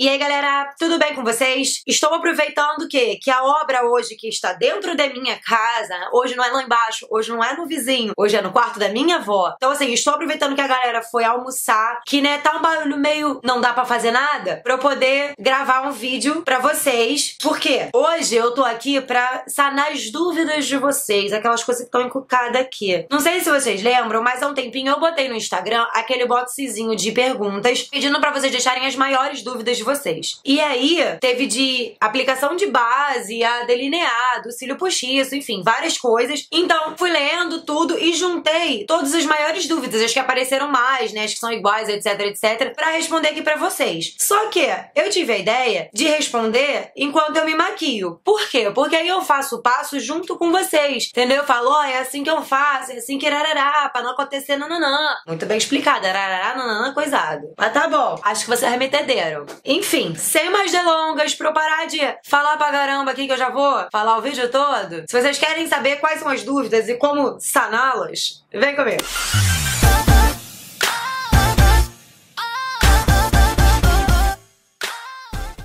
E aí, galera, tudo bem com vocês? Estou aproveitando que a obra hoje que está dentro da minha casa, hoje não é lá embaixo, hoje não é no vizinho, hoje é no quarto da minha avó. Então, assim, estou aproveitando que a galera foi almoçar, que, né, tá um barulho meio não dá pra fazer nada, pra eu poder gravar um vídeo pra vocês. Por quê? Hoje eu tô aqui pra sanar as dúvidas de vocês, aquelas coisas que estão encucadas aqui. Não sei se vocês lembram, mas há um tempinho eu botei no Instagram aquele boxezinho de perguntas pedindo pra vocês deixarem as maiores dúvidas de vocês. E aí, teve de aplicação de base, a delineado, cílio postiço, enfim, várias coisas. Então, fui lendo tudo e juntei todas as maiores dúvidas, as que apareceram mais, né, as que são iguais, etc, etc, pra responder aqui pra vocês. Só que eu tive a ideia de responder enquanto eu me maquio. Por quê? Porque aí eu faço o passo junto com vocês, entendeu? Eu falo, ó, é assim que eu faço, é assim que rarará, pra não acontecer nananã. Muito bem explicado, rarará, nananã, coisado. Mas tá bom, acho que vocês remeteram. Enfim, sem mais delongas, pra eu parar de falar pra caramba aqui que eu já vou falar o vídeo todo. Se vocês querem saber quais são as dúvidas e como saná-las, vem comigo.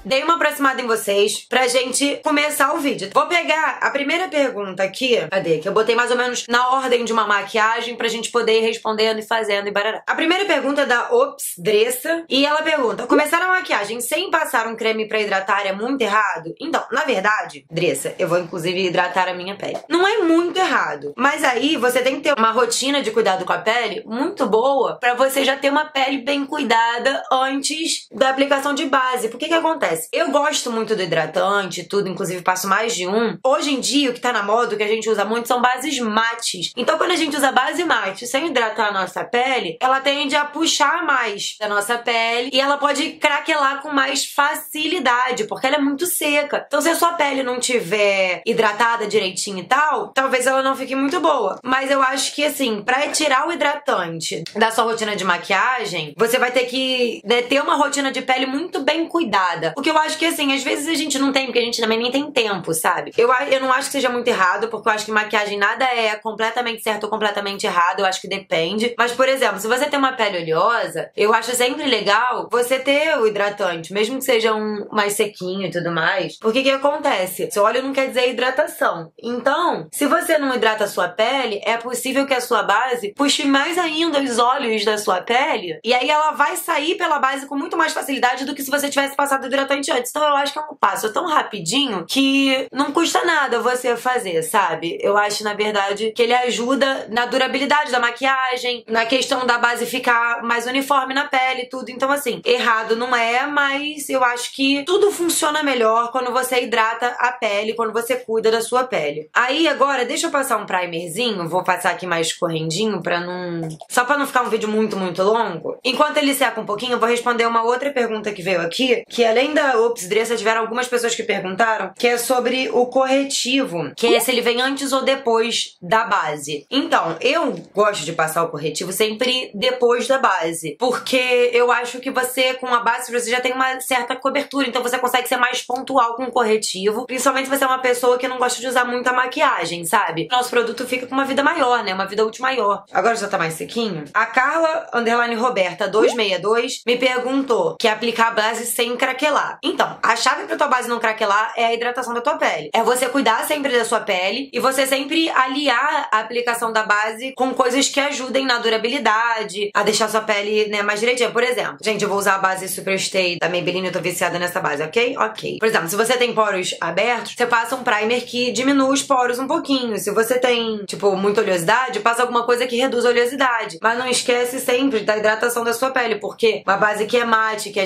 Dei uma aproximada em vocês pra gente começar o vídeo. Vou pegar a primeira pergunta aqui, cadê? Que eu botei mais ou menos na ordem de uma maquiagem pra gente poder ir respondendo e fazendo e barará. A primeira pergunta é da Ops Dressa e ela pergunta: começar a maquiagem sem passar um creme pra hidratar é muito errado? Então, na verdade, Dressa, eu vou inclusive hidratar a minha pele. Não é muito errado, mas aí você tem que ter uma rotina de cuidado com a pele muito boa pra você já ter uma pele bem cuidada antes da aplicação de base. Por que que acontece? Eu gosto muito do hidratante e tudo, inclusive passo mais de um. Hoje em dia, o que tá na moda, o que a gente usa muito, são bases mates. Então, quando a gente usa base mate sem hidratar a nossa pele, ela tende a puxar mais da nossa pele e ela pode craquelar com mais facilidade, porque ela é muito seca. Então, se a sua pele não tiver hidratada direitinho e tal, talvez ela não fique muito boa. Mas eu acho que, assim, pra tirar o hidratante da sua rotina de maquiagem, você vai ter que, né, ter uma rotina de pele muito bem cuidada. Porque eu acho que, assim, às vezes a gente não tem, porque a gente também nem tem tempo, sabe? Eu não acho que seja muito errado, porque eu acho que maquiagem nada é completamente certo ou completamente errado, eu acho que depende. Mas, por exemplo, se você tem uma pele oleosa, eu acho sempre legal você ter o hidratante, mesmo que seja um mais sequinho e tudo mais. Porque o que acontece? Seu óleo não quer dizer hidratação. Então, se você não hidrata a sua pele, é possível que a sua base puxe mais ainda os óleos da sua pele, e aí ela vai sair pela base com muito mais facilidade do que se você tivesse passado hidratante antes. Então eu acho que é um passo tão rapidinho que não custa nada você fazer, sabe? Eu acho, na verdade, que ele ajuda na durabilidade da maquiagem, na questão da base ficar mais uniforme na pele e tudo. Então, assim, errado não é, mas eu acho que tudo funciona melhor quando você hidrata a pele, quando você cuida da sua pele. Aí, agora, deixa eu passar um primerzinho, vou passar aqui mais correndinho pra não... só pra não ficar um vídeo muito, muito longo. Enquanto ele seca um pouquinho, eu vou responder uma outra pergunta que veio aqui, que além da Ops Dressa, tiveram algumas pessoas que perguntaram, que é sobre o corretivo, que é se ele vem antes ou depois da base. Então, eu gosto de passar o corretivo sempre depois da base, porque eu acho que você, com a base, você já tem uma certa cobertura, então você consegue ser mais pontual com o corretivo, principalmente se você é uma pessoa que não gosta de usar muita maquiagem, sabe? Nosso produto fica com uma vida maior, né? Uma vida útil maior. Agora já tá mais sequinho. A Carla, _Roberta 262, me perguntou que aplicar a base sem craquelar. Então, a chave pra tua base não craquelar é a hidratação da tua pele. É você cuidar sempre da sua pele e você sempre aliar a aplicação da base com coisas que ajudem na durabilidade, a deixar sua pele, né, mais direitinha. Por exemplo, gente, eu vou usar a base Superstay da Maybelline, eu tô viciada nessa base, ok? Ok. Por exemplo, se você tem poros abertos, você passa um primer que diminui os poros um pouquinho. Se você tem, tipo, muita oleosidade, passa alguma coisa que reduz a oleosidade. Mas não esquece sempre da hidratação da sua pele, porque uma base que é mate, que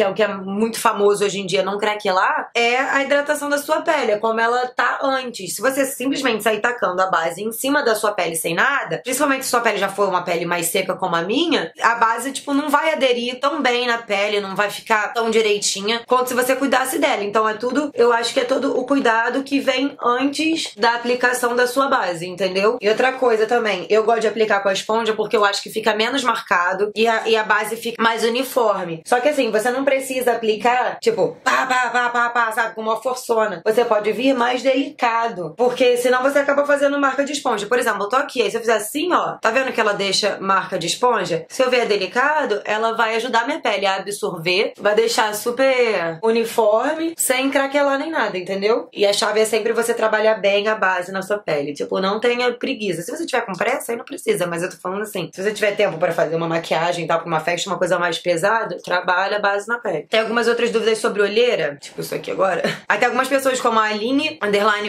é o que é muito famoso hoje em dia, não craquelar, é a hidratação da sua pele, é como ela tá antes. Se você simplesmente sair tacando a base em cima da sua pele sem nada, principalmente se sua pele já for uma pele mais seca como a minha, a base, tipo, não vai aderir tão bem na pele, não vai ficar tão direitinha quanto se você cuidasse dela. Então é tudo, eu acho que é todo o cuidado que vem antes da aplicação da sua base, entendeu? E outra coisa também, eu gosto de aplicar com a esponja porque eu acho que fica menos marcado e a base fica mais uniforme. Só que assim, você não precisa aplicar chegar, tipo, pá, sabe, com uma forçona. Você pode vir mais delicado, porque senão você acaba fazendo marca de esponja. Por exemplo, eu tô aqui, aí se eu fizer assim, ó, tá vendo que ela deixa marca de esponja? Se eu vier delicado, ela vai ajudar minha pele a absorver, vai deixar super uniforme, sem craquelar nem nada, entendeu? E a chave é sempre você trabalhar bem a base na sua pele. Tipo, não tenha preguiça. Se você tiver com pressa, aí não precisa, mas eu tô falando assim, se você tiver tempo pra fazer uma maquiagem e tal, pra uma festa, uma coisa mais pesada, trabalha a base na pele. Tem algumas outras dúvidas sobre olheira, tipo isso aqui agora. Aí tem algumas pessoas como a Aline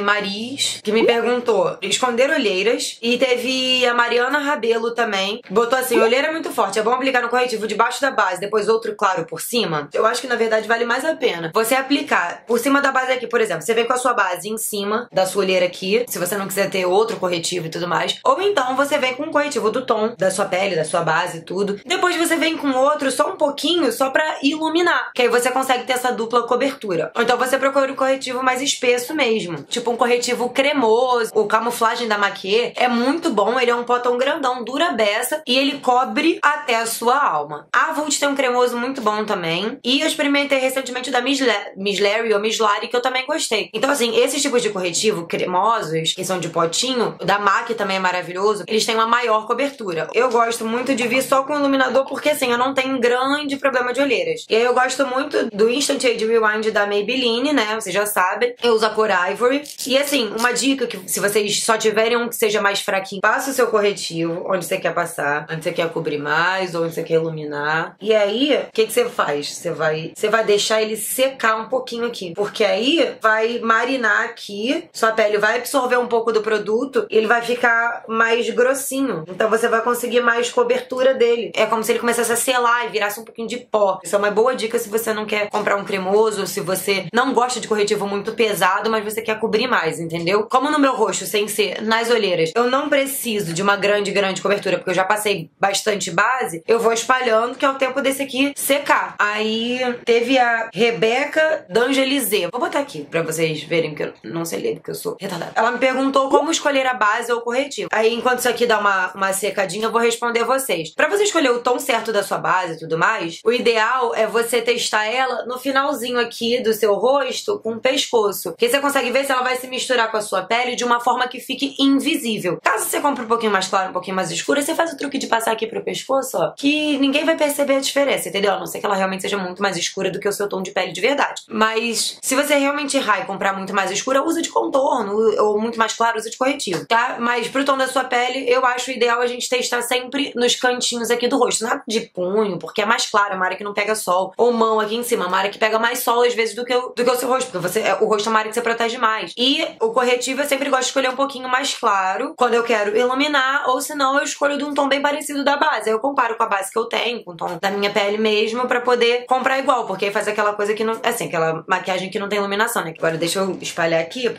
Maris, que me perguntou esconder olheiras, e teve a Mariana Rabelo também, que botou assim, olheira é muito forte, é bom aplicar no corretivo debaixo da base, depois outro claro por cima? Eu acho que na verdade vale mais a pena você aplicar por cima da base aqui, por exemplo, você vem com a sua base em cima da sua olheira aqui, se você não quiser ter outro corretivo e tudo mais, ou então você vem com um corretivo do tom da sua pele, da sua base e tudo, depois você vem com outro só um pouquinho, só pra iluminar, que aí você consegue ter essa dupla cobertura. Ou então você procura um corretivo mais espesso mesmo, tipo um corretivo cremoso. O camuflagem da Maquet é muito bom, ele é um potão grandão, dura beça, e ele cobre até a sua alma. A Vult tem um cremoso muito bom também, e eu experimentei recentemente da Miss Larry ou Miss Lari, que eu também gostei. Então assim, esses tipos de corretivo cremosos, que são de potinho, o da MAC também é maravilhoso, eles têm uma maior cobertura. Eu gosto muito de vir só com iluminador, porque assim, eu não tenho grande problema de olheiras. E aí eu gosto muito do Instant Age Rewind da Maybelline, né? Vocês já sabem. Eu uso a cor Ivory. E assim, uma dica que se vocês só tiverem um que seja mais fraquinho, passa o seu corretivo onde você quer passar, onde você quer cobrir mais, ou onde você quer iluminar. E aí, o que você faz? Você vai deixar ele secar um pouquinho aqui. Porque aí vai marinar aqui, sua pele vai absorver um pouco do produto e ele vai ficar mais grossinho. Então você vai conseguir mais cobertura dele. É como se ele começasse a selar e virasse um pouquinho de pó. Isso é uma boa dica se você não quer comprar um cremoso, se você não gosta de corretivo muito pesado, mas você quer cobrir mais, entendeu? Como no meu rosto, sem ser nas olheiras, eu não preciso de uma grande cobertura, porque eu já passei bastante base, eu vou espalhando, que é o tempo desse aqui secar. Aí teve a Rebeca D'Angelizé. Vou botar aqui pra vocês verem que eu não sei ler, porque eu sou retardada. Ela me perguntou como escolher a base ou o corretivo. Aí, enquanto isso aqui dá uma secadinha, eu vou responder a vocês. Pra você escolher o tom certo da sua base e tudo mais, o ideal é você testar ela no finalzinho aqui do seu rosto com o pescoço. Porque você consegue ver se ela vai se misturar com a sua pele de uma forma que fique invisível. Caso você compre um pouquinho mais claro, um pouquinho mais escuro, você faz o truque de passar aqui pro pescoço, ó, que ninguém vai perceber a diferença, entendeu? A não ser que ela realmente seja muito mais escura do que o seu tom de pele de verdade. Mas se você realmente errar e comprar muito mais escura, usa de contorno, ou muito mais claro, usa de corretivo, tá? Mas pro tom da sua pele, eu acho ideal a gente testar sempre nos cantinhos aqui do rosto. Nada de punho, porque é mais claro, é uma área que não pega sol. Ou mão aqui em cima, uma área que pega mais sol às vezes do que o seu rosto, porque o rosto é uma área que você protege mais. E o corretivo eu sempre gosto de escolher um pouquinho mais claro quando eu quero iluminar, ou senão eu escolho de um tom bem parecido da base. Aí eu comparo com a base que eu tenho, com o tom da minha pele mesmo, pra poder comprar igual, porque aí faz aquela coisa que não... Assim, aquela maquiagem que não tem iluminação, né? Agora deixa eu espalhar aqui.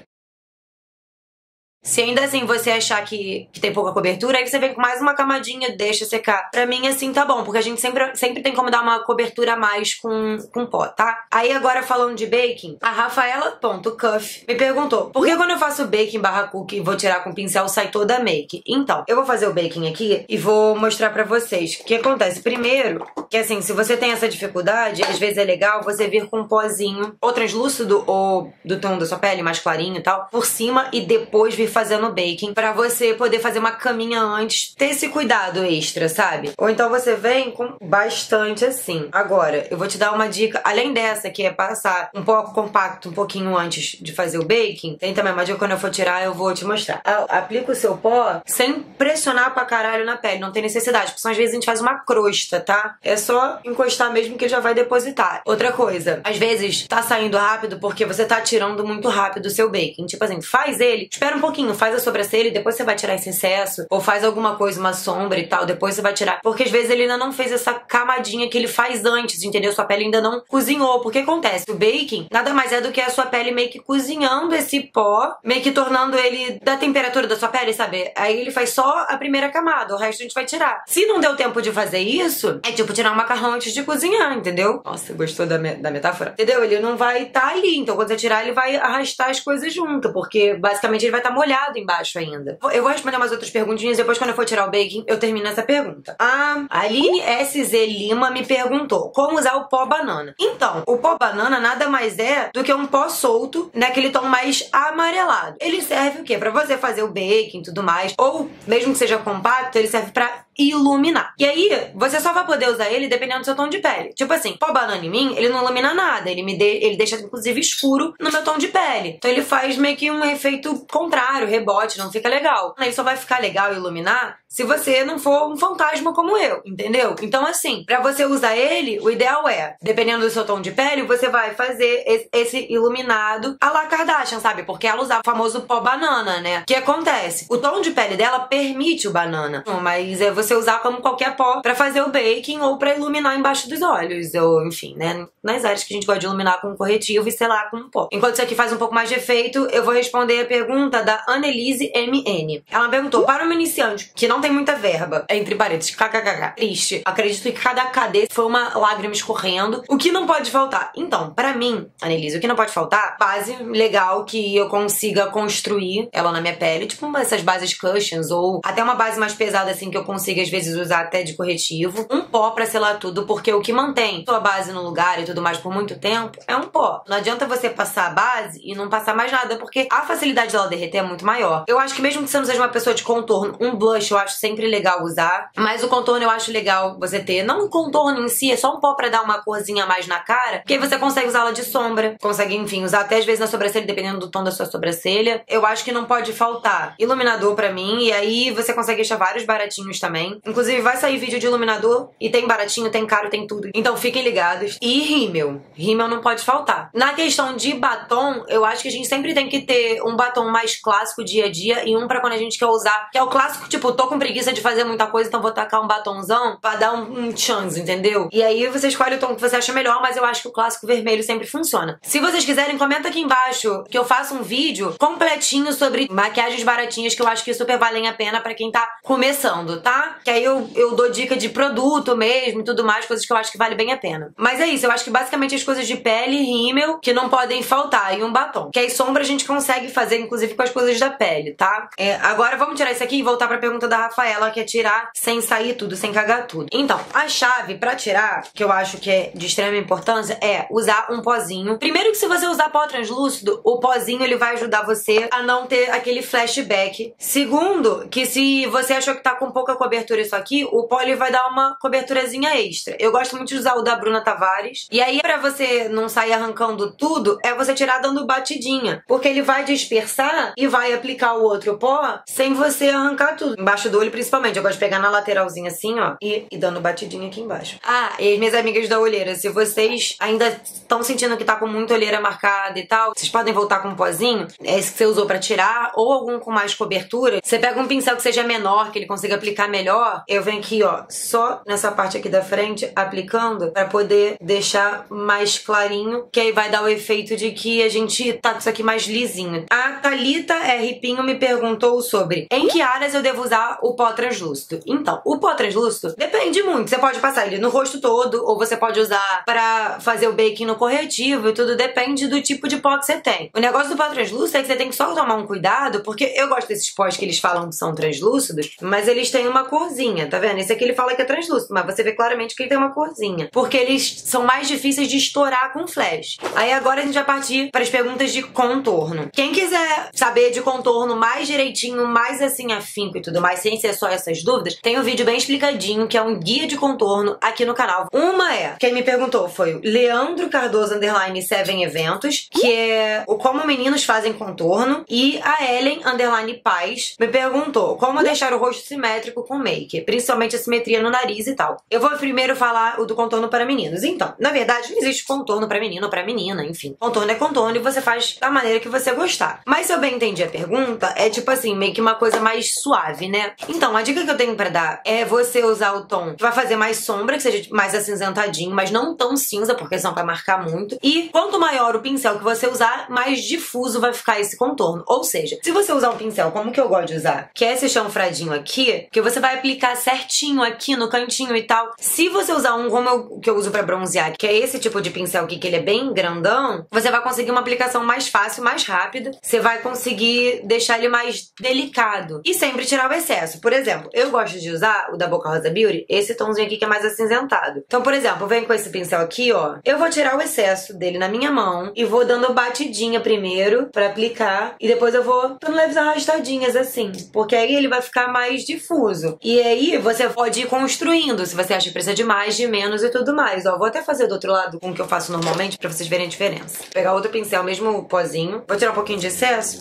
Se ainda assim você achar que tem pouca cobertura, aí você vem com mais uma camadinha, deixa secar. Pra mim, assim, tá bom, porque a gente sempre tem como dar uma cobertura a mais com pó, tá? Aí agora falando de baking, a Rafaela.cuff me perguntou, por que quando eu faço baking barra cookie e vou tirar com pincel, sai toda a make? Então, eu vou fazer o baking aqui e vou mostrar pra vocês o que acontece. Primeiro, que assim, se você tem essa dificuldade, às vezes é legal você vir com um pozinho ou translúcido ou do tom da sua pele, mais clarinho e tal, por cima e depois vir fazendo baking, pra você poder fazer uma caminha antes, ter esse cuidado extra, sabe? Ou então você vem com bastante assim. Agora, eu vou te dar uma dica, além dessa, que é passar um pouco compacto um pouquinho antes de fazer o baking, tem também uma dica, quando eu for tirar, eu vou te mostrar. Aplica o seu pó sem pressionar pra caralho na pele, não tem necessidade, porque às vezes a gente faz uma crosta, tá? É só encostar mesmo que já vai depositar. Outra coisa, às vezes tá saindo rápido porque você tá tirando muito rápido o seu baking. Tipo assim, faz ele, espera um pouquinho, faz a sobrancelha e depois você vai tirar esse excesso, ou faz alguma coisa, uma sombra e tal, depois você vai tirar, porque às vezes ele ainda não fez essa camadinha que ele faz antes, entendeu? Sua pele ainda não cozinhou, porque acontece, o baking nada mais é do que a sua pele meio que cozinhando esse pó, meio que tornando ele da temperatura da sua pele, sabe? Aí ele faz só a primeira camada, o resto a gente vai tirar. Se não deu tempo de fazer isso, é tipo tirar um macarrão antes de cozinhar, entendeu? Nossa, gostou da metáfora? Entendeu? Ele não vai estar ali, então quando você tirar ele vai arrastar as coisas junto, porque basicamente ele vai estar molhado. molhado embaixo ainda. Eu vou responder umas outras perguntinhas, depois quando eu for tirar o baking, eu termino essa pergunta. A Aline SZ Lima me perguntou como usar o pó banana. Então, o pó banana nada mais é do que um pó solto, naquele tom mais amarelado. Ele serve o quê? Pra você fazer o baking e tudo mais, ou mesmo que seja compacto, ele serve pra iluminar. E aí, você só vai poder usar ele dependendo do seu tom de pele. Tipo assim, pó banana em mim, ele não ilumina nada. Ele deixa, inclusive, escuro no meu tom de pele. Então ele faz meio que um efeito contrário, rebote, não fica legal. Ele só vai ficar legal e iluminar se você não for um fantasma como eu, entendeu? Então assim, pra você usar ele, o ideal é, dependendo do seu tom de pele, você vai fazer esse iluminado a la Kardashian, sabe? Porque ela usa o famoso pó banana, né? O que acontece? O tom de pele dela permite o banana, mas é você usar como qualquer pó pra fazer o baking ou pra iluminar embaixo dos olhos, ou enfim, né? Nas áreas que a gente gosta de iluminar com corretivo e selar com pó. Enquanto isso aqui faz um pouco mais de efeito, eu vou responder a pergunta da Annelise MN. Ela perguntou, para uma iniciante que não tem muita verba, entre parênteses, kkkk, triste, acredito que cada KD foi uma lágrima escorrendo, o que não pode faltar? Então, pra mim, Annelise, o que não pode faltar? Base legal que eu consiga construir ela na minha pele, tipo essas bases cushions, ou até uma base mais pesada assim que eu consiga às vezes usar até de corretivo, um pó pra selar tudo, porque o que mantém sua base no lugar e tudo mais por muito tempo é um pó. Não adianta você passar a base e não passar mais nada, porque a facilidade dela derreter é muito maior. Eu acho que mesmo que você não seja uma pessoa de contorno, um blush eu acho sempre legal usar, mas o contorno eu acho legal você ter. Não o contorno em si, é só um pó pra dar uma corzinha a mais na cara, porque aí você consegue usá-la de sombra, consegue, enfim, usar até às vezes na sobrancelha, dependendo do tom da sua sobrancelha. Eu acho que não pode faltar iluminador pra mim, e aí você consegue achar vários baratinhos também. Inclusive vai sair vídeo de iluminador, e tem baratinho, tem caro, tem tudo. Então fiquem ligados. E rímel. Rímel não pode faltar. Na questão de batom, eu acho que a gente sempre tem que ter um batom mais clássico dia a dia e um pra quando a gente quer usar, que é o clássico, tipo, tô com preguiça de fazer muita coisa, então vou tacar um batomzão pra dar um chance, entendeu? E aí você escolhe o tom que você acha melhor, mas eu acho que o clássico vermelho sempre funciona. Se vocês quiserem, comenta aqui embaixo que eu faço um vídeo completinho sobre maquiagens baratinhas que eu acho que super valem a pena pra quem tá começando, tá? Que aí eu dou dica de produto mesmo e tudo mais, coisas que eu acho que vale bem a pena. Mas é isso, eu acho que basicamente as coisas de pele, rímel, que não podem faltar, e um batom. Que aí sombra a gente consegue fazer, inclusive, com as coisas da pele, tá? Agora vamos tirar isso aqui e voltar pra pergunta da Rafaela, que é tirar sem sair tudo, sem cagar tudo. Então, a chave pra tirar, que eu acho que é de extrema importância, é usar um pozinho. Primeiro que se você usar pó translúcido, o pozinho ele vai ajudar você a não ter aquele flashback. Segundo, que se você achou que tá com pouca cobertura isso aqui, o pó ele vai dar uma coberturazinha extra. Eu gosto muito de usar o da Bruna Tavares. E aí, pra você não sair arrancando tudo, é você tirar dando batidinha. Porque ele vai dispersar e vai aplicar o outro pó sem você arrancar tudo. Embaixo do olho, principalmente. Eu gosto de pegar na lateralzinha assim, ó, e dando batidinha aqui embaixo. Ah, e as minhas amigas da olheira, se vocês ainda estão sentindo que tá com muita olheira marcada e tal, vocês podem voltar com um pozinho, esse que você usou pra tirar, ou algum com mais cobertura. Você pega um pincel que seja menor, que ele consiga aplicar melhor. Eu venho aqui, ó, só nessa parte aqui da frente, aplicando, pra poder deixar mais clarinho, que aí vai dar o efeito de que a gente tá com isso aqui mais lisinho. A Thalita R. Pinho me perguntou sobre em que áreas eu devo usar o pó translúcido. Então, o pó translúcido depende muito. Você pode passar ele no rosto todo, ou você pode usar pra fazer o baking no corretivo, e tudo depende do tipo de pó que você tem. O negócio do pó translúcido é que você tem que só tomar um cuidado, porque eu gosto desses pós que eles falam que são translúcidos, mas eles têm uma corzinha, tá vendo? Esse aqui ele fala que é translúcido, mas você vê claramente que ele tem uma corzinha, porque eles são mais difíceis de estourar com flash. Aí agora a gente vai partir para as perguntas de contorno. Quem quiser saber de contorno mais direitinho, mais assim afinco e tudo mais, sem ser só essas dúvidas, tem um vídeo bem explicadinho, que é um guia de contorno aqui no canal. Uma quem me perguntou foi o Leandro Cardoso _ 7 Eventos, que é o Como Meninos Fazem Contorno, e a Ellen _ Paz me perguntou como deixar o rosto simétrico com make, principalmente a simetria no nariz e tal. Eu vou primeiro falar o do contorno para meninos. Então, na verdade, não existe contorno para menino ou para menina, enfim. Contorno é contorno e você faz da maneira que você gostar. Mas se eu bem entendi a pergunta, é tipo assim, meio que uma coisa mais suave, né? Então, a dica que eu tenho pra dar é você usar o tom que vai fazer mais sombra, que seja mais acinzentadinho, mas não tão cinza, porque senão vai marcar muito. E quanto maior o pincel que você usar, mais difuso vai ficar esse contorno. Ou seja, se você usar um pincel como que eu gosto de usar, que é esse chanfradinho aqui, que você vai aplicar certinho aqui no cantinho e tal. Se você usar um como que eu uso pra bronzear, que é esse tipo de pincel aqui, que ele é bem grandão, você vai conseguir uma aplicação mais fácil, mais rápida. Você vai conseguir conseguir deixar ele mais delicado. E sempre tirar o excesso. Por exemplo, eu gosto de usar o da Boca Rosa Beauty, esse tomzinho aqui que é mais acinzentado. Então, por exemplo, eu venho com esse pincel aqui, ó. Eu vou tirar o excesso dele na minha mão e vou dando batidinha primeiro pra aplicar. E depois eu vou dando leves arrastadinhas assim. Porque aí ele vai ficar mais difuso. E aí você pode ir construindo, se você acha que precisa de mais, de menos e tudo mais. Ó, vou até fazer do outro lado com o que eu faço normalmente pra vocês verem a diferença. Vou pegar outro pincel, mesmo pozinho. Vou tirar um pouquinho de excesso.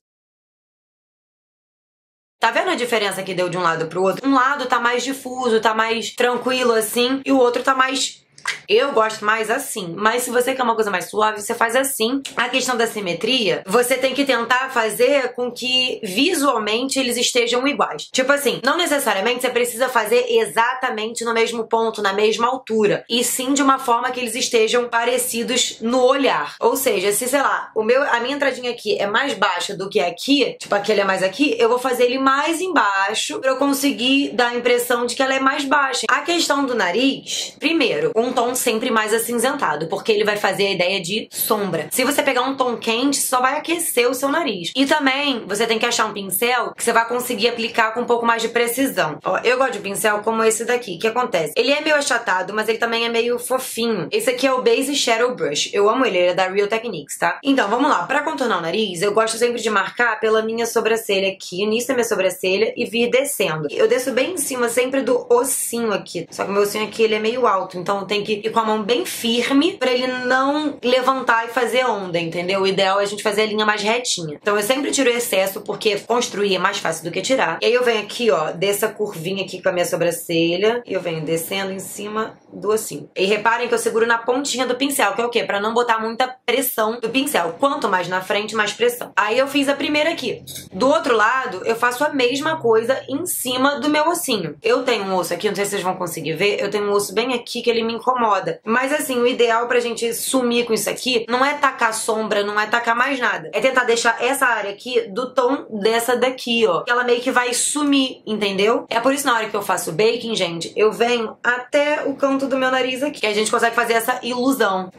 Tá vendo a diferença que deu de um lado pro outro? Um lado tá mais difuso, tá mais tranquilo assim, e o outro tá mais... Eu gosto mais assim, mas se você quer uma coisa mais suave, você faz assim. A questão da simetria, você tem que tentar fazer com que visualmente eles estejam iguais. Tipo assim, não necessariamente você precisa fazer exatamente no mesmo ponto, na mesma altura, e sim de uma forma que eles estejam parecidos no olhar. Ou seja, se, sei lá, a minha entradinha aqui é mais baixa do que aqui, tipo aquele é mais aqui, eu vou fazer ele mais embaixo pra eu conseguir dar a impressão de que ela é mais baixa. A questão do nariz, primeiro, um tom sempre mais acinzentado, porque ele vai fazer a ideia de sombra. Se você pegar um tom quente, só vai aquecer o seu nariz. E também, você tem que achar um pincel que você vai conseguir aplicar com um pouco mais de precisão. Ó, eu gosto de pincel como esse daqui. O que acontece? Ele é meio achatado, mas ele também é meio fofinho. Esse aqui é o Base Shadow Brush. Eu amo ele é da Real Techniques, tá? Então, vamos lá. Pra contornar o nariz, eu gosto sempre de marcar pela minha sobrancelha aqui, início da minha sobrancelha, e vir descendo. Eu desço bem em cima sempre do ossinho aqui. Só que o meu ossinho aqui, ele é meio alto, então eu tenho que ir com a mão bem firme pra ele não levantar e fazer onda, entendeu? O ideal é a gente fazer a linha mais retinha. Então eu sempre tiro o excesso, porque construir é mais fácil do que tirar. E aí eu venho aqui, ó, dessa curvinha aqui com a minha sobrancelha, e eu venho descendo em cima do ossinho. E reparem que eu seguro na pontinha do pincel, que é o quê? Pra não botar muita pressão do pincel. Quanto mais na frente, mais pressão. Aí eu fiz a primeira aqui. Do outro lado, eu faço a mesma coisa em cima do meu ossinho. Eu tenho um osso aqui, não sei se vocês vão conseguir ver, eu tenho um osso bem aqui que ele me incomoda. Mas assim, o ideal pra gente sumir com isso aqui não é tacar sombra, não é tacar mais nada. É tentar deixar essa área aqui do tom dessa daqui, ó. Ela meio que vai sumir, entendeu? É por isso na hora que eu faço baking, gente, eu venho até o canto do meu nariz aqui. Que a gente consegue fazer essa ilusão.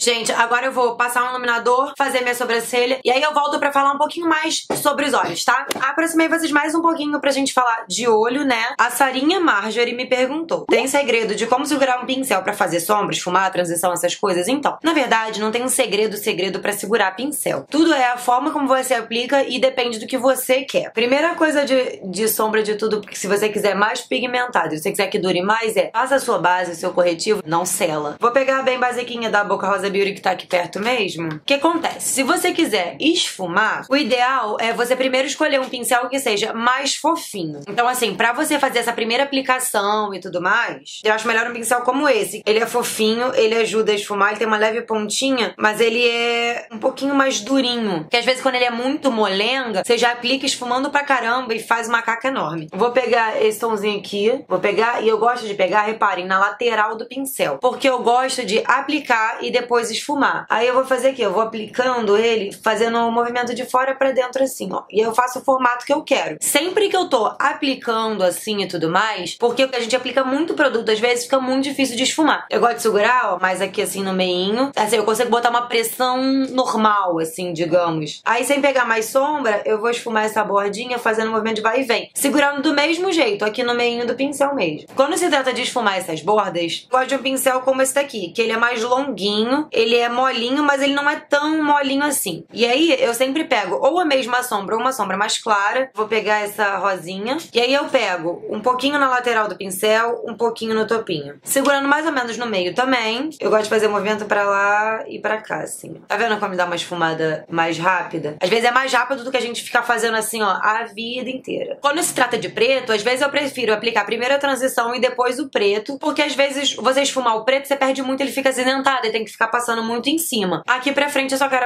Gente, agora eu vou passar um iluminador, fazer minha sobrancelha e aí eu volto pra falar um pouquinho mais sobre os olhos, tá? Aproximei vocês mais um pouquinho pra gente falar de olho, né? A Sarinha Marjorie me perguntou: tem segredo de como segurar um pincel pra fazer sombra, esfumar, transição, essas coisas? Então, na verdade, não tem um segredo pra segurar pincel. Tudo é a forma como você aplica e depende do que você quer. Primeira coisa de sombra de tudo, porque se você quiser mais pigmentado e se você quiser que dure mais, faça a sua base, o seu corretivo, não sela. Vou pegar a bem basiquinha da Boca Rosa Beauty que tá aqui perto mesmo. O que acontece? Se você quiser esfumar, o ideal é você primeiro escolher um pincel que seja mais fofinho. Então assim, pra você fazer essa primeira aplicação e tudo mais, eu acho melhor um pincel como esse. Ele é fofinho, ele ajuda a esfumar, ele tem uma leve pontinha, mas ele é um pouquinho mais durinho. Porque às vezes quando ele é muito molenga, você já aplica esfumando pra caramba e faz uma caca enorme. Vou pegar esse tomzinho aqui, vou pegar, e eu gosto de pegar, reparem, na lateral do pincel. Porque eu gosto de aplicar e depois esfumar. Aí eu vou fazer aqui, eu vou aplicando ele, fazendo um movimento de fora pra dentro assim, ó. E eu faço o formato que eu quero. Sempre que eu tô aplicando assim e tudo mais, porque a gente aplica muito produto, às vezes fica muito difícil de esfumar. Eu gosto de segurar, ó, mais aqui assim no meinho. Assim, eu consigo botar uma pressão normal, assim, digamos. Aí sem pegar mais sombra, eu vou esfumar essa bordinha fazendo um movimento de vai e vem. Segurando do mesmo jeito, aqui no meinho do pincel mesmo. Quando se trata de esfumar essas bordas, eu gosto de um pincel como esse daqui, que ele é mais longuinho, ele é molinho, mas ele não é tão molinho assim. E aí eu sempre pego ou a mesma sombra ou uma sombra mais clara. Vou pegar essa rosinha. E aí eu pego um pouquinho na lateral do pincel, um pouquinho no topinho. Segurando mais ou menos no meio também. Eu gosto de fazer movimento pra lá e pra cá, assim. Tá vendo como dá uma esfumada mais rápida? Às vezes é mais rápido do que a gente ficar fazendo assim, ó, a vida inteira. Quando se trata de preto, às vezes eu prefiro aplicar primeiro a transição e depois o preto, porque às vezes você esfumar o preto, você perde muito, ele fica acinzentado e tem que ficar passando muito em cima. Aqui pra frente eu só quero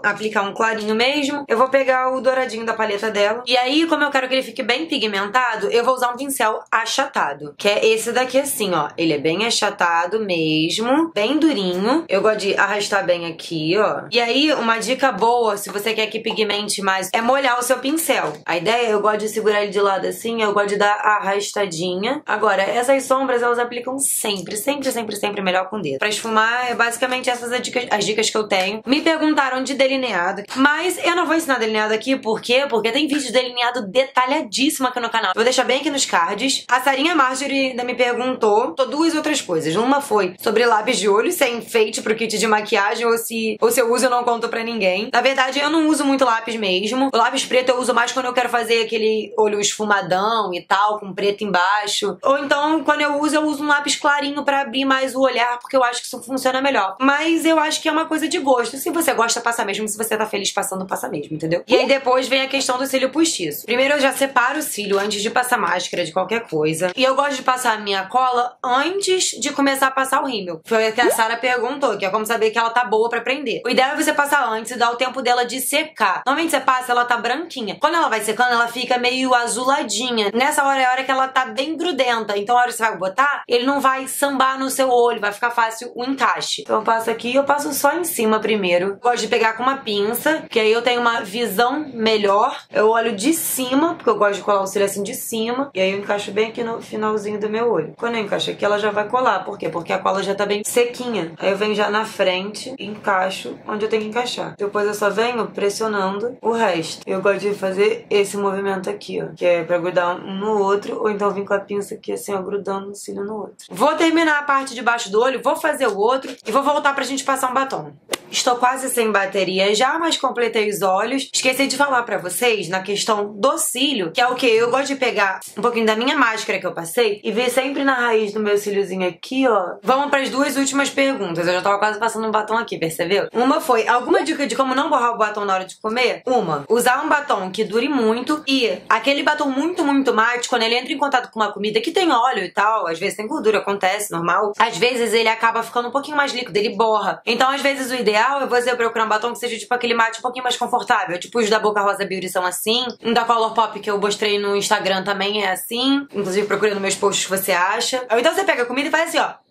aplicar um clarinho mesmo. Eu vou pegar o douradinho da paleta dela. E aí, como eu quero que ele fique bem pigmentado, eu vou usar um pincel achatado, que é esse daqui assim, ó. Ele é bem achatado mesmo, bem durinho. Eu gosto de arrastar bem aqui, ó. E aí, uma dica boa, se você quer que pigmente mais, é molhar o seu pincel. A ideia, eu gosto de segurar ele de lado assim, eu gosto de dar arrastadinha. Agora, essas sombras, elas aplicam sempre melhor com o dedo. Pra esfumar, é basicamente essas as dicas que eu tenho. Me perguntaram de delineado, mas eu não vou ensinar delineado aqui, por quê? Porque tem vídeo de delineado detalhadíssimo aqui no canal. Eu vou deixar bem aqui nos cards. A Sarinha Marjorie ainda me perguntou duas outras coisas. Uma foi sobre lápis de olho, se é enfeite pro kit de maquiagem ou se eu uso eu não conto pra ninguém. Na verdade, eu não uso muito lápis mesmo. O lápis preto eu uso mais quando eu quero fazer aquele olho esfumadão e tal, com preto embaixo. Ou então, quando eu uso um lápis clarinho pra abrir mais o olhar, porque eu acho que isso funciona melhor. Mas eu acho que é uma coisa de gosto. Se você gosta, passa mesmo. Se você tá feliz passando, passa mesmo, entendeu? E aí depois vem a questão do cílio postiço. Primeiro eu já separo o cílio antes de passar máscara de qualquer coisa. E eu gosto de passar a minha cola antes de começar a passar o rímel. Foi o que a Sara perguntou, que é como saber que ela tá boa pra prender. O ideal é você passar antes e dar o tempo dela de secar. Normalmente você passa, ela tá branquinha. Quando ela vai secando, ela fica meio azuladinha. Nessa hora é a hora que ela tá bem grudenta. Então a hora que você vai botar, ele não vai sambar no seu olho, vai ficar fácil o encaixe. Então eu passo aqui, eu passo só em cima primeiro. Gosto de pegar com uma pinça, que aí eu tenho uma visão melhor. Eu olho de cima, porque eu gosto de colar o cílio assim de cima. E aí eu encaixo bem aqui no finalzinho do meu olho. Quando eu encaixo aqui, ela já vai colar. Por quê? Porque a cola já tá bem sequinha. Aí eu venho já na frente e encaixo onde eu tenho que encaixar. Depois eu só venho pressionando o resto. Eu gosto de fazer esse movimento aqui, ó, que é pra grudar um no outro, ou então vir com a pinça aqui assim, ó, grudando o cílio no outro. Vou terminar a parte de baixo do olho, vou fazer o outro e vou voltar pra gente passar um batom. Estou quase sem bateria já, mas completei os olhos. Esqueci de falar pra vocês na questão do cílio, que é o que? Eu gosto de pegar um pouquinho da minha máscara que eu passei e vir sempre na raiz do meu cíliozinho aqui, ó. Vamos pras duas últimas perguntas. Eu já tava quase passando um batom aqui, percebeu? Uma foi, alguma dica de como não borrar o batom na hora de comer? Uma, usar um batom que dure muito e aquele batom muito mate, quando ele entra em contato com uma comida que tem óleo e tal, às vezes tem gordura, acontece, normal. Às vezes ele acaba ficando um pouquinho mais líquido, ele borra. Então, às vezes, o ideal é você procurar um batom que seja tipo aquele mate um pouquinho mais confortável. Tipo os da Boca Rosa Beauty são assim. Um da Colourpop que eu mostrei no Instagram também é assim. Inclusive procura nos meus posts que você acha. Ou então você pega a comida e faz assim, ó.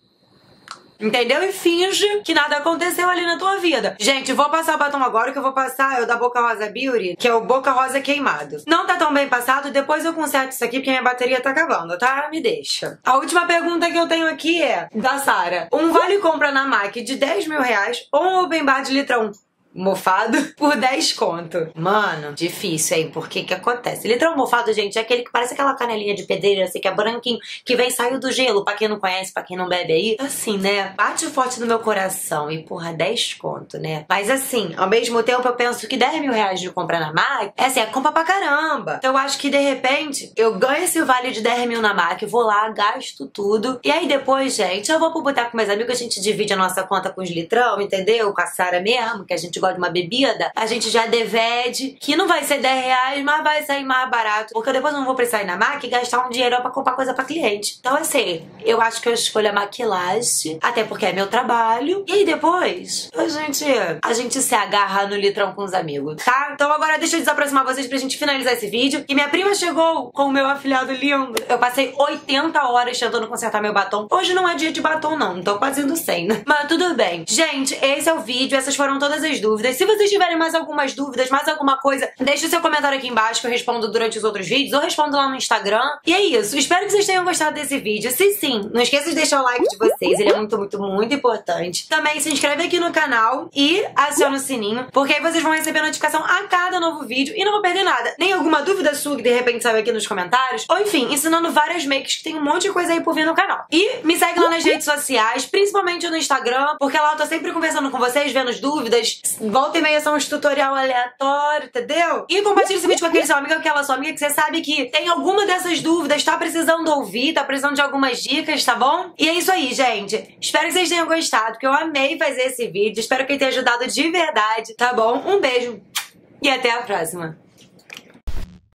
Entendeu? E finge que nada aconteceu ali na tua vida. Gente, vou passar o batom agora, que eu vou passar é o da Boca Rosa Beauty, que é o Boca Rosa Queimado. Não tá tão bem passado, depois eu conserto isso aqui, porque minha bateria tá acabando, tá? Me deixa. A última pergunta que eu tenho aqui é da Sara. Um vale compra na MAC de 10 mil reais ou um open bar de litrão mofado por 10 conto. Mano, difícil, hein? Porque que acontece? Litrão mofado, gente, é aquele que parece aquela canelinha de pedreira, assim, que é branquinho, que vem, saiu do gelo. Pra quem não conhece, pra quem não bebe aí, assim, né? Bate forte no meu coração. E, porra, 10 conto, né? Mas, assim, ao mesmo tempo, eu penso que 10 mil reais de compra na MAC, é assim, é compra pra caramba. Então, eu acho que, de repente, eu ganho esse vale de 10 mil na MAC, vou lá, gasto tudo. E aí, depois, gente, eu vou pro boteco com meus amigos, a gente divide a nossa conta com os litrão, entendeu? Com a Sara mesmo, que a gente gosta de uma bebida, a gente já divide, que não vai ser 10 reais, mas vai sair mais barato, porque eu depois não vou precisar ir na MAC e gastar um dinheiro pra comprar coisa pra cliente. Então, assim, eu acho que eu escolho a maquilagem, até porque é meu trabalho, e aí depois a gente se agarra no litrão com os amigos, tá? Então agora deixa eu desaproximar vocês pra gente finalizar esse vídeo. E minha prima chegou com o meu afilhado lindo. Eu passei 80 horas tentando consertar meu batom. Hoje não é dia de batom não, tô quase indo sem, né? Mas tudo bem. Gente, esse é o vídeo, essas foram todas as dúvidas. Se vocês tiverem mais algumas dúvidas, mais alguma coisa, deixe o seu comentário aqui embaixo que eu respondo durante os outros vídeos, ou respondo lá no Instagram. E é isso, espero que vocês tenham gostado desse vídeo. Se sim, não esqueça de deixar o like de vocês, ele é muito importante. Também se inscreve aqui no canal e aciona o sininho, porque aí vocês vão receber notificação a cada novo vídeo e não vou perder nada. Nem alguma dúvida sua que de repente saiu aqui nos comentários, ou enfim, ensinando várias makes que tem um monte de coisa aí por vir no canal. E me segue lá nas redes sociais, principalmente no Instagram, porque lá eu tô sempre conversando com vocês, vendo as dúvidas. Volta e meia são uns tutorial aleatório, entendeu? E compartilha esse vídeo com aquele seu amigo, aquela sua amiga que você sabe que tem alguma dessas dúvidas, tá precisando ouvir, tá precisando de algumas dicas, tá bom? E é isso aí, gente. Espero que vocês tenham gostado, porque eu amei fazer esse vídeo. Espero que ele tenha ajudado de verdade, tá bom? Um beijo e até a próxima.